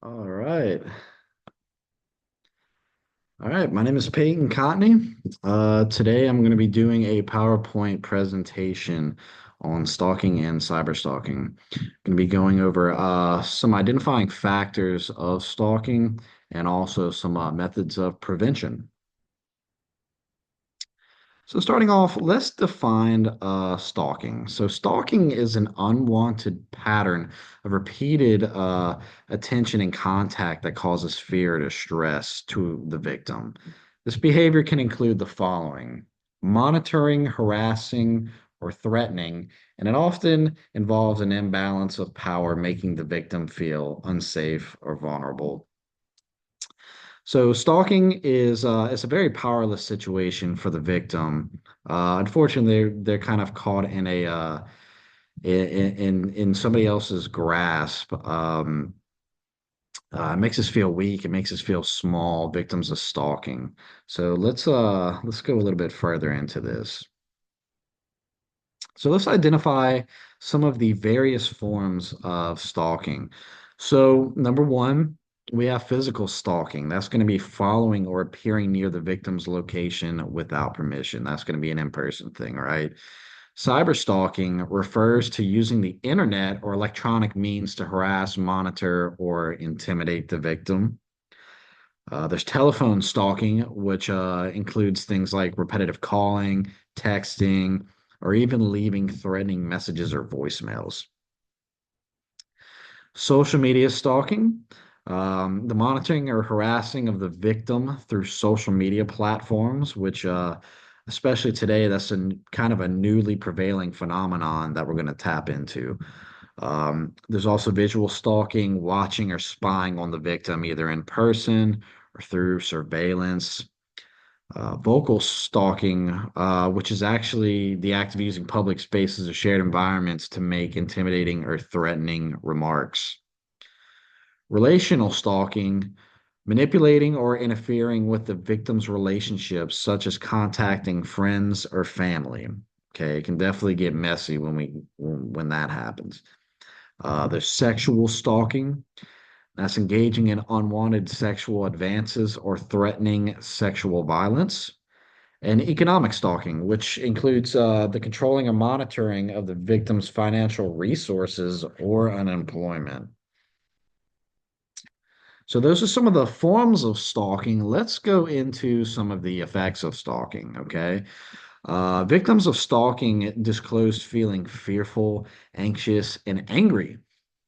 All right. All right. My name is Peyton Cotney. Today I'm going to be doing a PowerPoint presentation on stalking and cyberstalking. Going to be going over some identifying factors of stalking and also some methods of prevention. So starting off, let's define stalking. So stalking is an unwanted pattern of repeated attention and contact that causes fear or distress to the victim. This behavior can include the following: monitoring, harassing, or threatening, and it often involves an imbalance of power, making the victim feel unsafe or vulnerable. So stalking is a very powerless situation for the victim. Unfortunately, they're kind of caught in a in somebody else's grasp. It makes us feel weak. It makes us feel small. Victims of stalking. So let's go a little bit further into this. So let's identify some of the various forms of stalking. So, number one, we have physical stalking. That's going to be following or appearing near the victim's location without permission. That's going to be an in-person thing, right? Cyber stalking refers to using the internet or electronic means to harass, monitor, or intimidate the victim. There's telephone stalking, which includes things like repetitive calling, texting, or even leaving threatening messages or voicemails. Social media stalking, the monitoring or harassing of the victim through social media platforms, which, especially today, that's kind of a newly prevailing phenomenon that we're going to tap into. There's also visual stalking, watching or spying on the victim, either in person or through surveillance. Vocal stalking, which is actually the act of using public spaces or shared environments to make intimidating or threatening remarks. Relational stalking, manipulating or interfering with the victim's relationships, such as contacting friends or family. Okay, it can definitely get messy when that happens. There's sexual stalking. That's engaging in unwanted sexual advances or threatening sexual violence. And economic stalking, which includes the controlling or monitoring of the victim's financial resources or unemployment. So, those are some of the forms of stalking. Let's go into some of the effects of stalking, okay? Victims of stalking disclosed feeling fearful, anxious, and angry,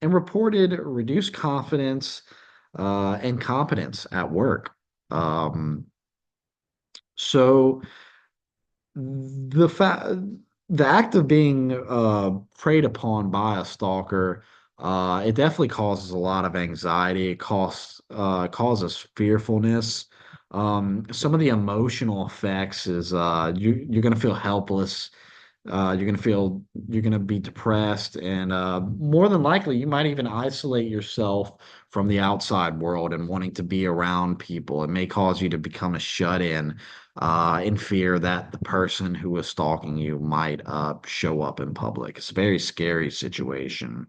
and reported reduced confidence and competence at work. Um, so the act of being preyed upon by a stalker, it definitely causes a lot of anxiety. It causes fearfulness. Some of the emotional effects is you're gonna feel helpless. You're gonna be depressed, and more than likely, you might even isolate yourself from the outside world and wanting to be around people. It may cause you to become a shut-in, in fear that the person who is stalking you might show up in public. It's a very scary situation.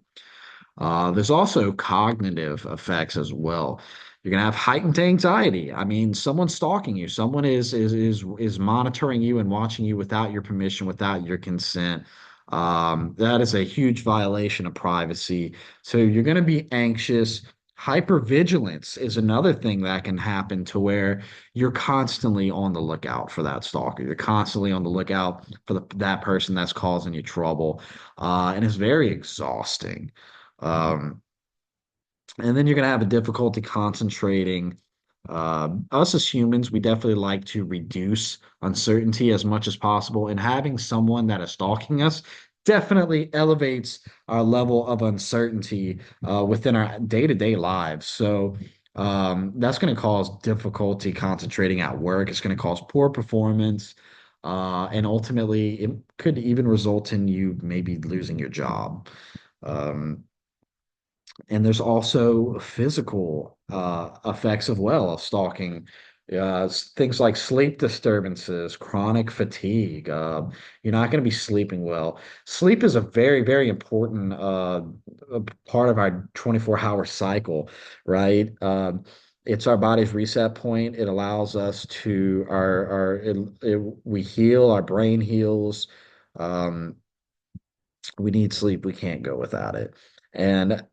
There's also cognitive effects as well. You're gonna have heightened anxiety. I mean, someone's stalking you. Someone is monitoring you and watching you without your permission, without your consent. That is a huge violation of privacy. So you're gonna be anxious. Hypervigilance is another thing that can happen to where you're constantly on the lookout for that stalker. You're constantly on the lookout for that person that's causing you trouble. And it's very exhausting. Um, and then you're going to have a difficulty concentrating. Us as humans, we definitely like to reduce uncertainty as much as possible, and having someone that is stalking us definitely elevates our level of uncertainty within our day-to-day lives. So that's going to cause difficulty concentrating at work. It's going to cause poor performance, and ultimately, it could even result in you maybe losing your job. Um, and there's also physical effects of well of stalking. Things like sleep disturbances, chronic fatigue. You're not going to be sleeping well. Sleep is a very, very important part of our 24-hour cycle, right? It's our body's reset point. It allows us to we heal, our brain heals. Um, we need sleep. We can't go without it. And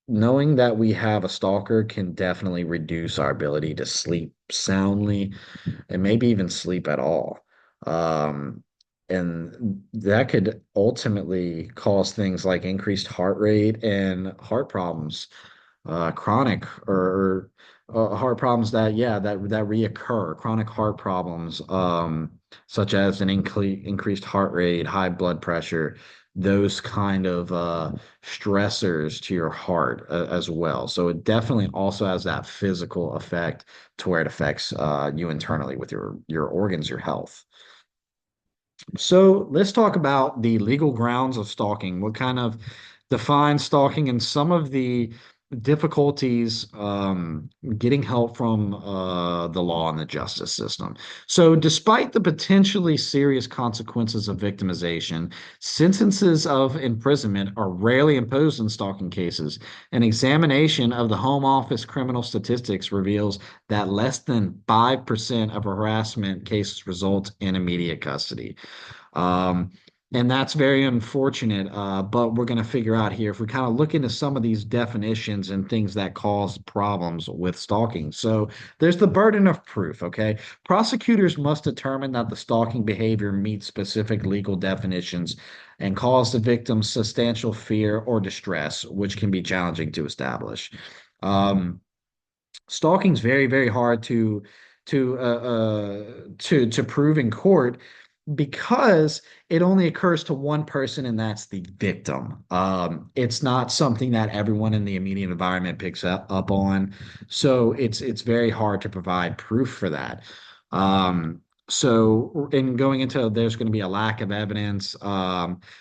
knowing that we have a stalker can definitely reduce our ability to sleep soundly and maybe even sleep at all. Um, and that could ultimately cause things like increased heart rate and heart problems, chronic or heart problems that reoccur, chronic heart problems, such as an increased heart rate, high blood pressure, those kind of stressors to your heart as well. So it definitely also has that physical effect to where it affects you internally with your organs, your health. So let's talk about the legal grounds of stalking. What kind of defines stalking and some of the difficulties getting help from the law and the justice system. So, despite the potentially serious consequences of victimization, sentences of imprisonment are rarely imposed in stalking cases. An examination of the Home Office criminal statistics reveals that less than 5% of harassment cases result in immediate custody. Um, and that's very unfortunate. But we're going to figure out here if we kind of look into some of these definitions and things that cause problems with stalking. So there's the burden of proof, okay? Prosecutors must determine that the stalking behavior meets specific legal definitions and cause the victim substantial fear or distress, which can be challenging to establish. Um, Stalking is very, very hard to prove in court because it only occurs to one person, and that's the victim. It's not something that everyone in the immediate environment picks up on, so it's very hard to provide proof for that. So in going into there's going to be a lack of evidence.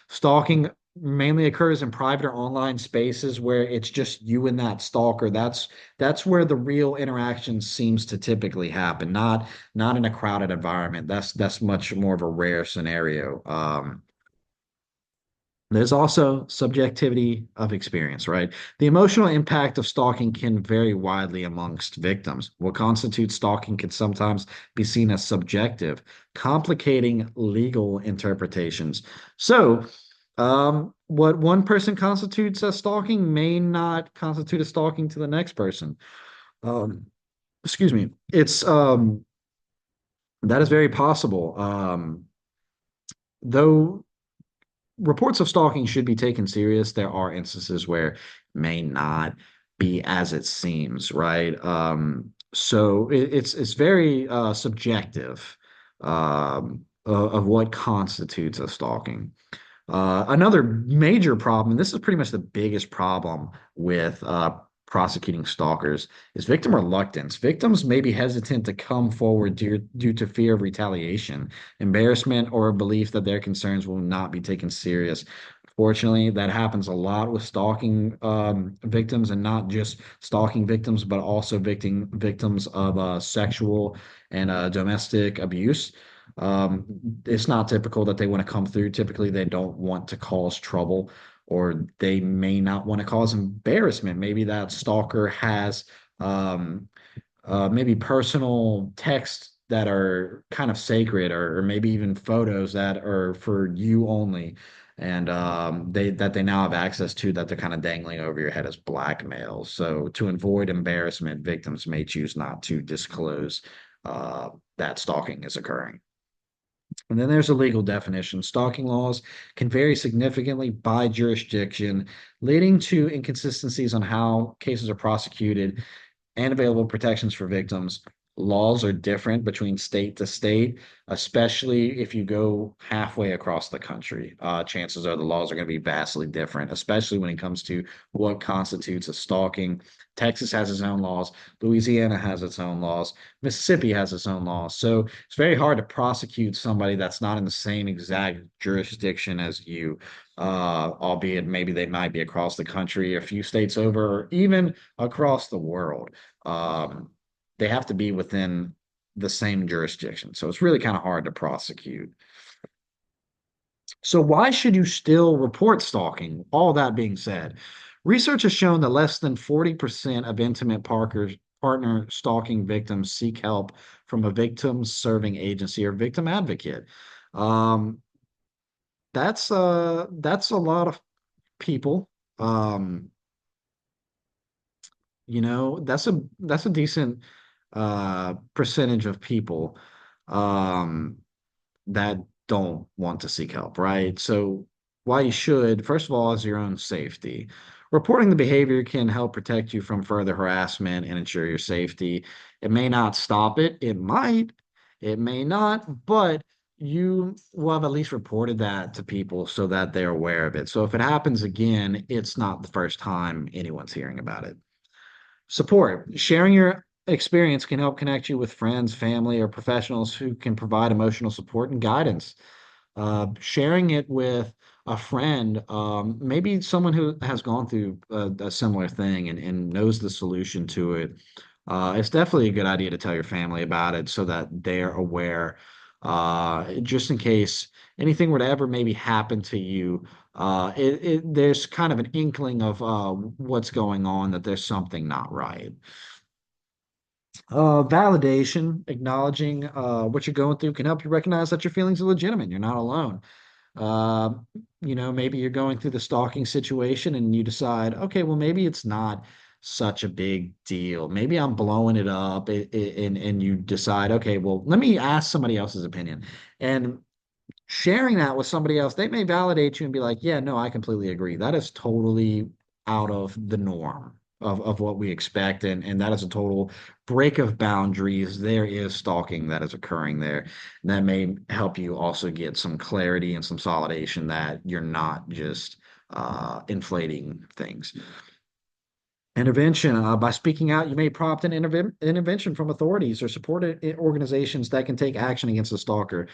Stalking mainly occurs in private or online spaces where it's just you and that stalker. That's where the real interaction seems to typically happen, not in a crowded environment. That's much more of a rare scenario. There's also subjectivity of experience, right? The emotional impact of stalking can vary widely amongst victims. What constitutes stalking can sometimes be seen as subjective, complicating legal interpretations. So, what one person constitutes as stalking may not constitute a stalking to the next person. Um, excuse me. It's That is very possible. Though reports of stalking should be taken serious, there are instances where it may not be as it seems, right? So it's very subjective of what constitutes a stalking. Another major problem, and this is pretty much the biggest problem with prosecuting stalkers, is victim reluctance. Victims may be hesitant to come forward due to fear of retaliation, embarrassment, or a belief that their concerns will not be taken serious. Fortunately, that happens a lot with stalking victims, and not just stalking victims, but also victims of sexual and domestic abuse. Um, it's not typical that they want to come through. Typically, they don't want to cause trouble, or they may not want to cause embarrassment. Maybe that stalker has um, maybe personal texts that are kind of sacred, or maybe even photos that are for you only, and they now have access to that they're kind of dangling over your head as blackmail. So to avoid embarrassment, victims may choose not to disclose that stalking is occurring. And then there's a legal definition. Stalking laws can vary significantly by jurisdiction, leading to inconsistencies on how cases are prosecuted and available protections for victims. Laws are different between state to state, especially if you go halfway across the country. Chances are the laws are going to be vastly different, especially when it comes to what constitutes a stalking. Texas has its own laws, Louisiana has its own laws, Mississippi has its own laws. So it's very hard to prosecute somebody that's not in the same exact jurisdiction as you, albeit maybe they might be across the country, a few states over, or even across the world. Um, they have to be within. the same jurisdiction. So it's really kind of hard to prosecute. So why should you still report stalking? All that being said, research has shown that less than 40% of intimate partner stalking victims seek help from a victim serving agency or victim advocate. Um, that's a lot of people. Um, that's a decent percentage of people. Um, that don't want to seek help, right? So, why you should, first of all, is your own safety. Reporting the behavior can help protect you from further harassment and ensure your safety. It may not stop it, it might, it may not, but you will have at least reported that to people so that they're aware of it. So, if it happens again, it's not the first time anyone's hearing about it. Support. Sharing your experience can help connect you with friends, family, or professionals who can provide emotional support and guidance. Sharing it with a friend, maybe someone who has gone through a similar thing and knows the solution to it. It's definitely a good idea to tell your family about it so that they're aware, just in case anything were to ever maybe happen to you. There's kind of an inkling of what's going on, that there's something not right. Validation, acknowledging what you're going through can help you recognize that your feelings are legitimate. You're not alone. Uh, maybe you're going through the stalking situation and you decide, okay, well, maybe it's not such a big deal. Maybe I'm blowing it up, and you decide, okay, well, let me ask somebody else's opinion. And sharing that with somebody else, they may validate you and be like, yeah, no, I completely agree. That is totally out of the norm of what we expect. And that is a total break of boundaries. There is stalking that is occurring there. And that may help you also get some clarity and some solidation that you're not just inflating things. Intervention. By speaking out, you may prompt an intervention from authorities or support organizations that can take action against the stalker.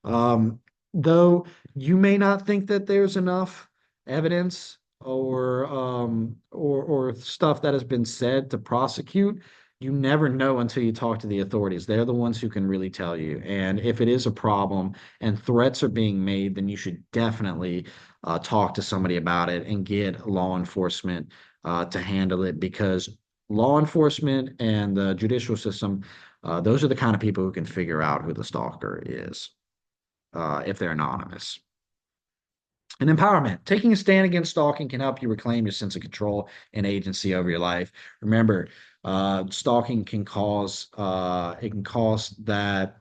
Um, though you may not think that there's enough evidence or stuff that has been said to prosecute, you never know until you talk to the authorities. They're the ones who can really tell you. And if it is a problem and threats are being made, then you should definitely talk to somebody about it and get law enforcement to handle it, because law enforcement and the judicial system, those are the kind of people who can figure out who the stalker is, if they're anonymous. And empowerment. Taking a stand against stalking can help you reclaim your sense of control and agency over your life. Remember, stalking can cause that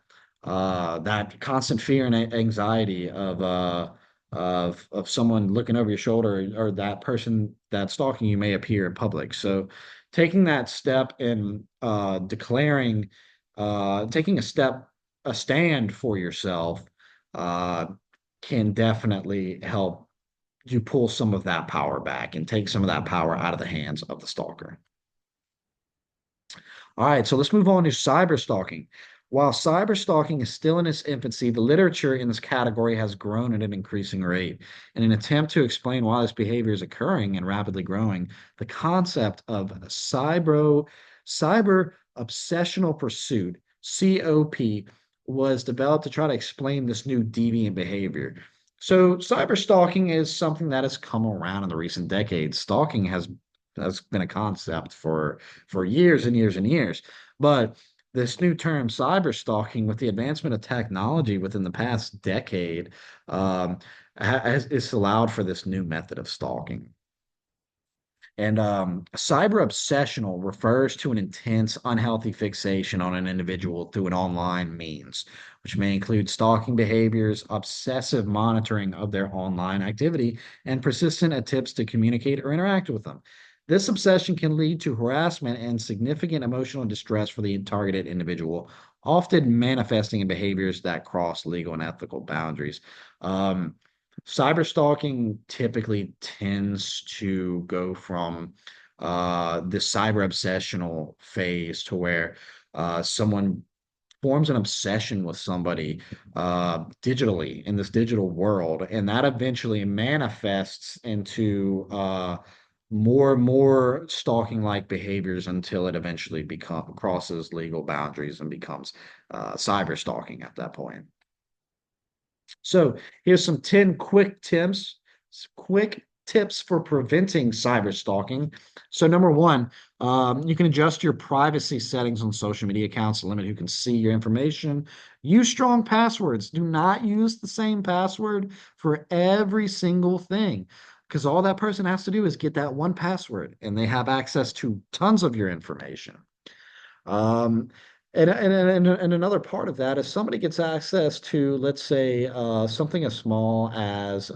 constant fear and anxiety of someone looking over your shoulder, or that person that's stalking you may appear in public. So, taking that step and taking a stand for yourself, uh, can definitely help you pull some of that power back and take some of that power out of the hands of the stalker. All right, so let's move on to cyber stalking. While cyber stalking is still in its infancy, the literature in this category has grown at an increasing rate. In an attempt to explain why this behavior is occurring and rapidly growing, the concept of cyber obsessional pursuit (COP) was developed to try to explain this new deviant behavior. So, cyber stalking is something that has come around in the recent decades. Stalking has been a concept for years and years and years. But this new term, cyber stalking, with the advancement of technology within the past decade, it's allowed for this new method of stalking. And cyber obsessional refers to an intense, unhealthy fixation on an individual through an online means, which may include stalking behaviors, obsessive monitoring of their online activity, and persistent attempts to communicate or interact with them. This obsession can lead to harassment and significant emotional distress for the targeted individual, often manifesting in behaviors that cross legal and ethical boundaries. Um, Cyber stalking typically tends to go from the cyber obsessional phase to where someone forms an obsession with somebody digitally in this digital world, and that eventually manifests into more stalking like behaviors until it eventually become crosses legal boundaries and becomes cyber stalking at that point. So here's some 10 quick tips for preventing cyber stalking. So number one, you can adjust your privacy settings on social media accounts to limit who can see your information. Use strong passwords. Do not use the same password for every single thing, because all that person has to do is get that one password and they have access to tons of your information. Um, and another part of that is somebody gets access to, let's say, something as small as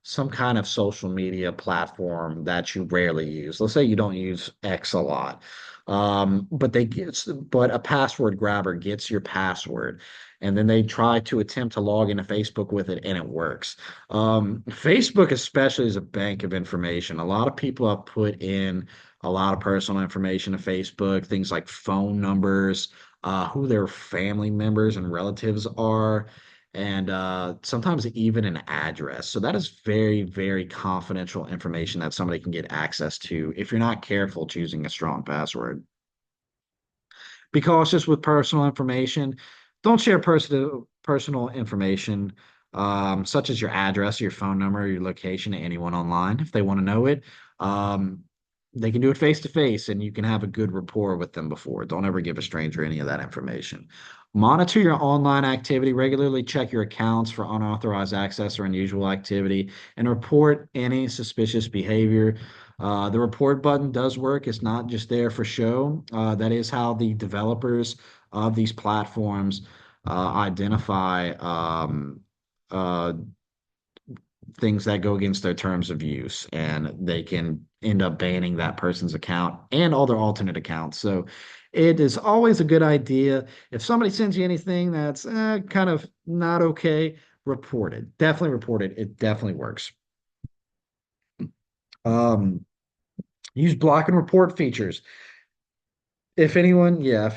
some kind of social media platform that you rarely use. Let's say you don't use X a lot, but a password grabber gets your password, and then they try to attempt to log into Facebook with it, and it works. Facebook, especially, is a bank of information. A lot of people have put in a lot of personal information to Facebook, things like phone numbers, who their family members and relatives are, and sometimes even an address. So that is very, very confidential information that somebody can get access to if you're not careful choosing a strong password. Be cautious with personal information. Don't share personal information, such as your address, your phone number, your location to anyone online. If they want to know it, um, they can do it face to face, and you can have a good rapport with them before. Don't ever give a stranger any of that information. Monitor your online activity regularly. Check your accounts for unauthorized access or unusual activity, and report any suspicious behavior. The report button does work. It's not just there for show. That is how the developers of these platforms identify uh, things that go against their terms of use, and they can end up banning that person's account and all their alternate accounts. So it is always a good idea. If somebody sends you anything that's kind of not okay, report it. Definitely report it. It definitely works. Um, use block and report features. If anyone, I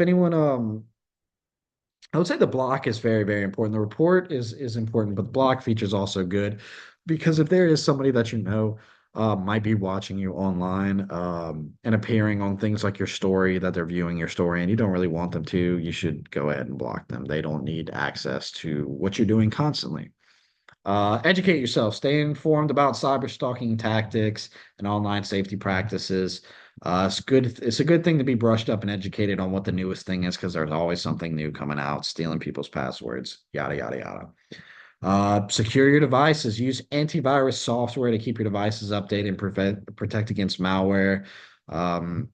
would say the block is very, very important. The report is important, but the block feature is also good because if there is somebody that you know might be watching you online and appearing on things like your story, that they're viewing your story and you don't really want them to, you should go ahead and block them. They don't need access to what you're doing constantly. Educate yourself. Stay informed about cyber stalking tactics and online safety practices. It's good. It's a good thing to be brushed up and educated on what the newest thing is because there's always something new coming out, stealing people's passwords, yada yada yada. Secure your devices. Use antivirus software to keep your devices updated and protect against malware. Um,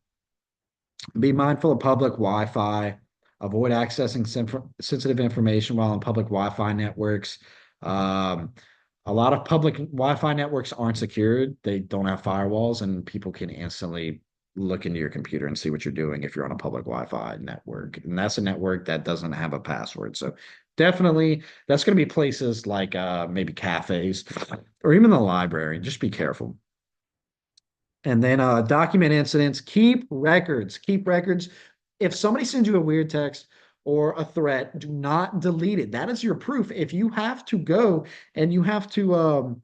be mindful of public Wi-Fi. Avoid accessing sensitive information while on public Wi-Fi networks. Um, a lot of public Wi-Fi networks aren't secured. They don't have firewalls, and people can instantly look into your computer and see what you're doing if you're on a public Wi-Fi network. And that's a network that doesn't have a password. So definitely, that's going to be places like maybe cafes or even the library. Just be careful. And then document incidents, keep records, keep records. If somebody sends you a weird text or a threat, do not delete it. That is your proof. If you have to go and you have to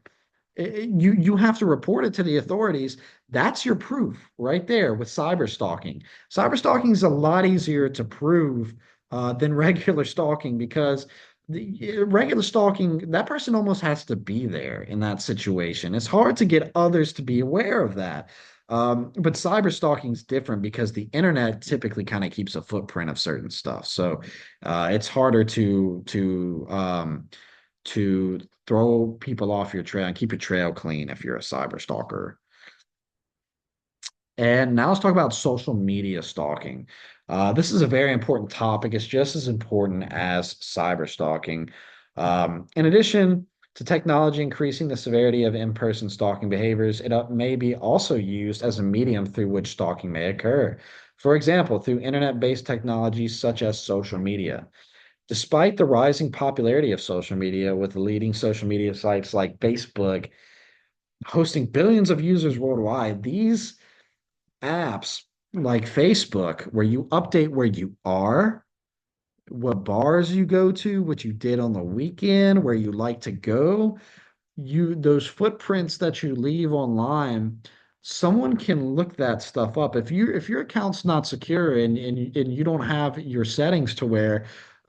you have to report it to the authorities. That's your proof right there with cyber stalking. Cyber stalking is a lot easier to prove than regular stalking because regular stalking, that person almost has to be there in that situation. It's hard to get others to be aware of that. But cyber stalking is different because the internet typically kind of keeps a footprint of certain stuff. So it's harder to throw people off your trail and keep your trail clean if you're a cyber stalker. And now let's talk about social media stalking. This is a very important topic. It's just as important as cyber stalking. In addition to technology increasing the severity of in-person stalking behaviors, it may be also used as a medium through which stalking may occur. For example, through internet-based technologies such as social media. Despite the rising popularity of social media, with leading social media sites like Facebook hosting billions of users worldwide, these apps like Facebook, where you update where you are, what bars you go to, what you did on the weekend, where you like to go, those footprints that you leave online someone can look that stuff up. If your account's not secure and you don't have your settings to where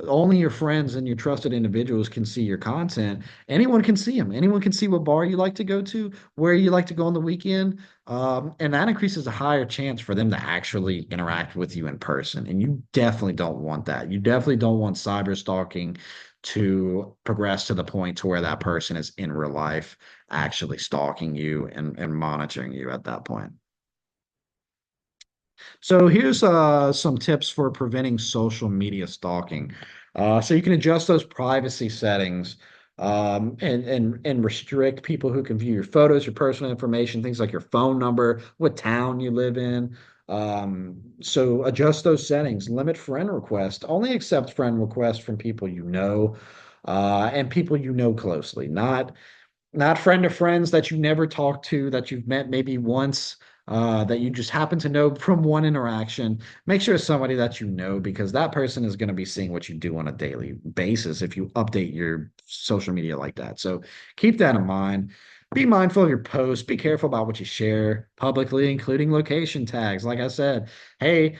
only your friends and your trusted individuals can see your content, anyone can see them. Anyone can see what bar you like to go to, where you like to go on the weekend. And that increases a higher chance for them to actually interact with you in person. And you definitely don't want that. You definitely don't want cyber stalking to progress to the point to where that person is in real life actually stalking you and monitoring you at that point. So here's some tips for preventing social media stalking. So you can adjust those privacy settings and restrict people who can view your photos, your personal information, things like your phone number, what town you live in. So adjust those settings. Limit friend requests. Only accept friend requests from people you know and people you know closely, not friend of friends that you never talked to, that you've met maybe once, that you just happen to know from one interaction. Make sure it's somebody that you know because that person is going to be seeing what you do on a daily basis if you update your social media like that. So keep that in mind. Be mindful of your posts. Be careful about what you share publicly, including location tags. Like I said, hey,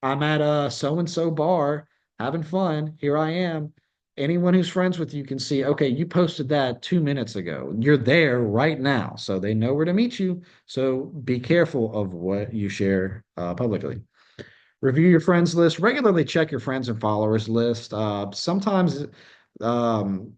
I'm at a so and so bar having fun. Here I am. Anyone who's friends with you can see, okay, you posted that 2 minutes ago. You're there right now. So they know where to meet you. So be careful of what you share publicly. Review your friends list. Regularly check your friends and followers list. Sometimes um,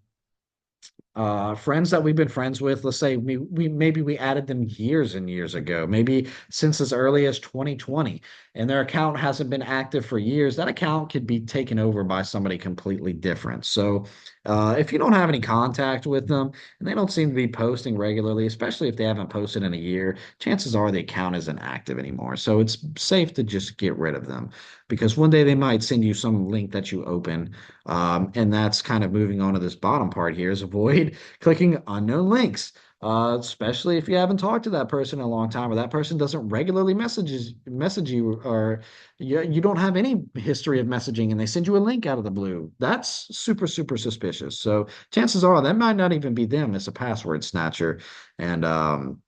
friends that we've been friends with, let's say we maybe we added them years and years ago, maybe since as early as 2020, and their account hasn't been active for years, that account could be taken over by somebody completely different. So if you don't have any contact with them and they don't seem to be posting regularly, especially if they haven't posted in a year, chances are the account isn't active anymore. So it's safe to just get rid of them because one day they might send you some link that you open and that's kind of moving on to this bottom part here is avoid clicking unknown links, especially if you haven't talked to that person in a long time or that person doesn't regularly message you or you don't have any history of messaging and they send you a link out of the blue. That's super, super suspicious. So chances are that might not even be them. It's a password snatcher. And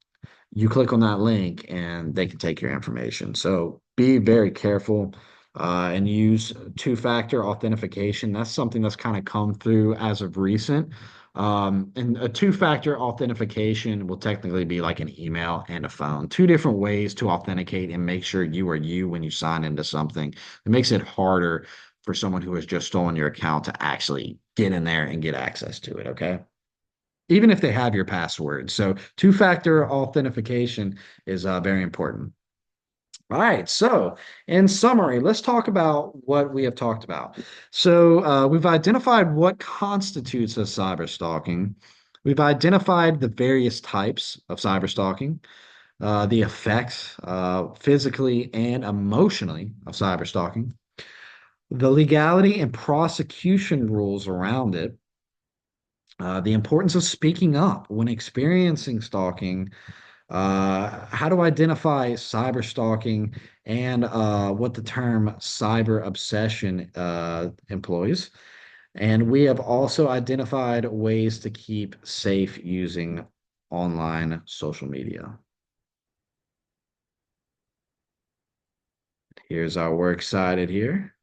you click on that link and they can take your information. So be very careful and use two-factor authentication. That's something that's kind of come through as of recent. And a two-factor authentication will technically be like an email and a phone, two different ways to authenticate and make sure you are you when you sign into something. It makes it harder for someone who has just stolen your account to actually get in there and get access to it. Okay, even if they have your password. So two-factor authentication is very important. All right. So, in summary, let's talk about what we have talked about. So, we've identified what constitutes as cyber stalking. We've identified the various types of cyber stalking, the effects physically and emotionally of cyber stalking, the legality and prosecution rules around it, the importance of speaking up when experiencing stalking, how to identify cyber stalking, and what the term cyber obsession employs. And we have also identified ways to keep safe using online social media. Here's our works cited here.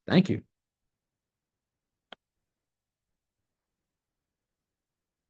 Thank you.